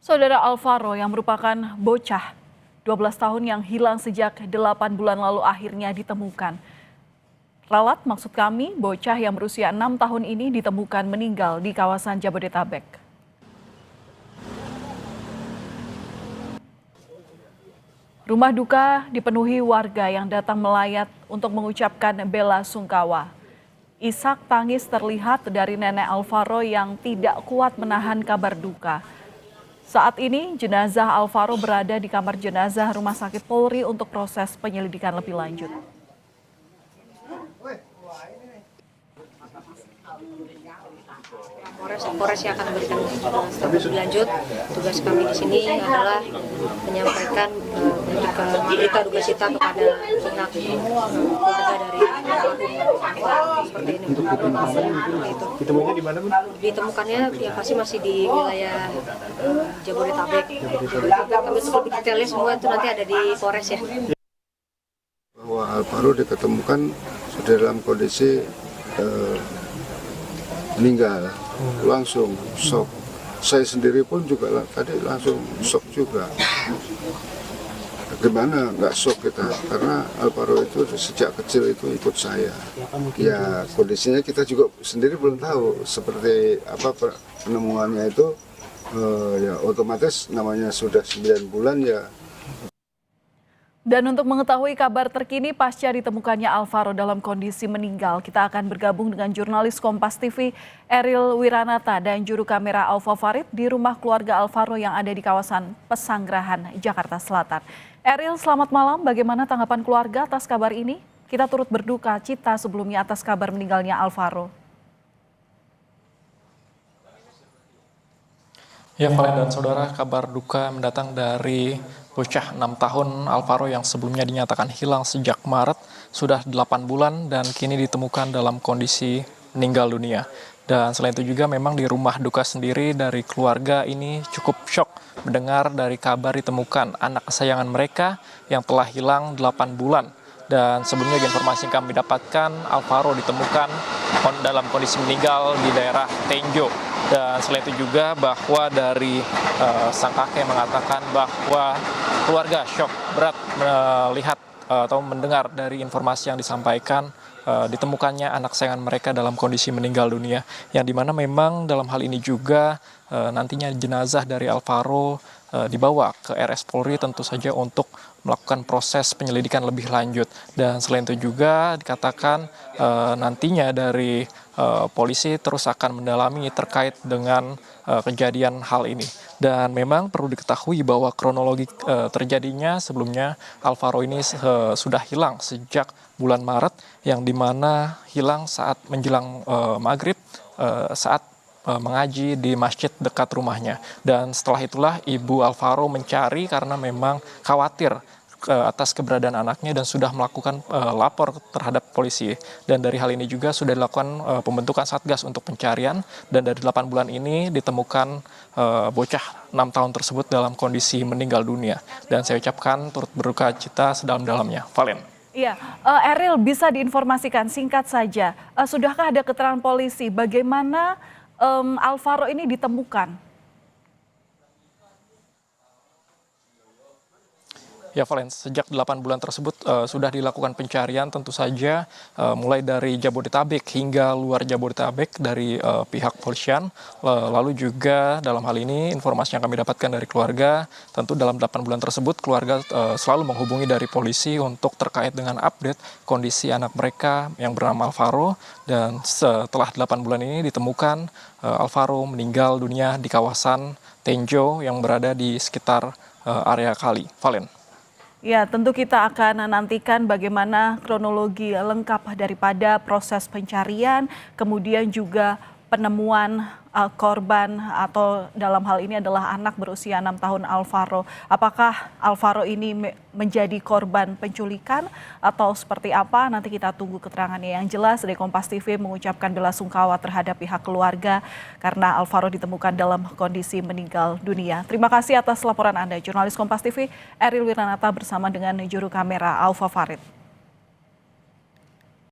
Saudara Alvaro yang merupakan bocah 12 tahun yang hilang sejak 8 bulan lalu akhirnya ditemukan. Ralat maksud kami, bocah yang berusia 6 tahun ini ditemukan meninggal di kawasan Jabodetabek. Rumah duka dipenuhi warga yang datang melayat untuk mengucapkan bela sungkawa. Isak tangis terlihat dari nenek Alvaro yang tidak kuat menahan kabar duka. Saat ini jenazah Alvaro berada di kamar jenazah Rumah Sakit Polri untuk proses penyelidikan lebih lanjut. Polres yang akan memberikan status lebih lanjut. Tugas kami di sini adalah menyampaikan berita duka cita kepada pihak keluarga dari almarhum seperti ini. Ditemukannya di mana, Bu? Ditemukannya ya pasti masih di wilayah Jabodetabek. Kami untuk lebih detailnya semua itu nanti ada di Polres ya. Bahwa Alvaro diketemukan sudah dalam kondisi meninggal, langsung shock. Saya sendiri pun juga tadi langsung shock juga. Gimana nggak shock kita? Karena Alvaro itu sejak kecil itu ikut saya. Ya kondisinya kita juga sendiri belum tahu seperti apa penemuannya itu. Ya otomatis namanya sudah 9 bulan ya. Dan untuk mengetahui kabar terkini pasca ditemukannya Alvaro dalam kondisi meninggal, kita akan bergabung dengan jurnalis Kompas TV Eril Wiranata dan juru kamera Alfa Farid di rumah keluarga Alvaro yang ada di kawasan Pesanggerahan, Jakarta Selatan. Eril, selamat malam. Bagaimana tanggapan keluarga atas kabar ini? Kita turut berduka cita sebelumnya atas kabar meninggalnya Alvaro. Ya, Valen dan saudara, kabar duka mendatang dari bocah 6 tahun Alvaro yang sebelumnya dinyatakan hilang sejak Maret, sudah 8 bulan dan kini ditemukan dalam kondisi meninggal dunia. Dan selain itu juga memang di rumah duka sendiri dari keluarga ini cukup syok mendengar dari kabar ditemukan anak kesayangan mereka yang telah hilang 8 bulan. Dan sebelumnya informasi yang kami dapatkan, Alvaro ditemukan dalam kondisi meninggal di daerah Tenjo. Dan selain itu juga bahwa dari sang kakek mengatakan bahwa keluarga syok berat melihat atau mendengar dari informasi yang disampaikan ditemukannya anak kesayangan mereka dalam kondisi meninggal dunia. Yang dimana memang dalam hal ini juga nantinya jenazah dari Alvaro dibawa ke RS Polri tentu saja untuk melakukan proses penyelidikan lebih lanjut. Dan selain itu juga dikatakan nantinya dari polisi terus akan mendalami terkait dengan kejadian hal ini. Dan memang perlu diketahui bahwa kronologi terjadinya sebelumnya Alvaro ini sudah hilang sejak bulan Maret, yang dimana hilang saat menjelang maghrib saat mengaji di masjid dekat rumahnya. Dan setelah itulah ibu Alvaro mencari karena memang khawatir atas keberadaan anaknya dan sudah melakukan lapor terhadap polisi. Dan dari hal ini juga sudah dilakukan pembentukan satgas untuk pencarian, dan dari 8 bulan ini ditemukan bocah 6 tahun tersebut dalam kondisi meninggal dunia. Dan saya ucapkan turut berduka cita sedalam-dalamnya. Valen. Iya, Eril, bisa diinformasikan singkat saja, sudahkah ada keterangan polisi bagaimana Alvaro ini ditemukan? Ya, Valen, sejak 8 bulan tersebut sudah dilakukan pencarian tentu saja mulai dari Jabodetabek hingga luar Jabodetabek dari pihak polisian. Lalu juga dalam hal ini informasi yang kami dapatkan dari keluarga, tentu dalam 8 bulan tersebut keluarga selalu menghubungi dari polisi untuk terkait dengan update kondisi anak mereka yang bernama Alvaro. Dan setelah 8 bulan ini ditemukan Alvaro meninggal dunia di kawasan Tenjo yang berada di sekitar area kali. Valen. Ya, tentu kita akan nantikan bagaimana kronologi lengkap daripada proses pencarian, kemudian juga penemuan korban atau dalam hal ini adalah anak berusia 6 tahun Alvaro. Apakah Alvaro ini menjadi korban penculikan atau seperti apa? Nanti kita tunggu keterangannya. Yang jelas dari Kompas TV mengucapkan bela sungkawa terhadap pihak keluarga karena Alvaro ditemukan dalam kondisi meninggal dunia. Terima kasih atas laporan Anda, jurnalis Kompas TV Eril Wiranata bersama dengan juru kamera Alfa Farid.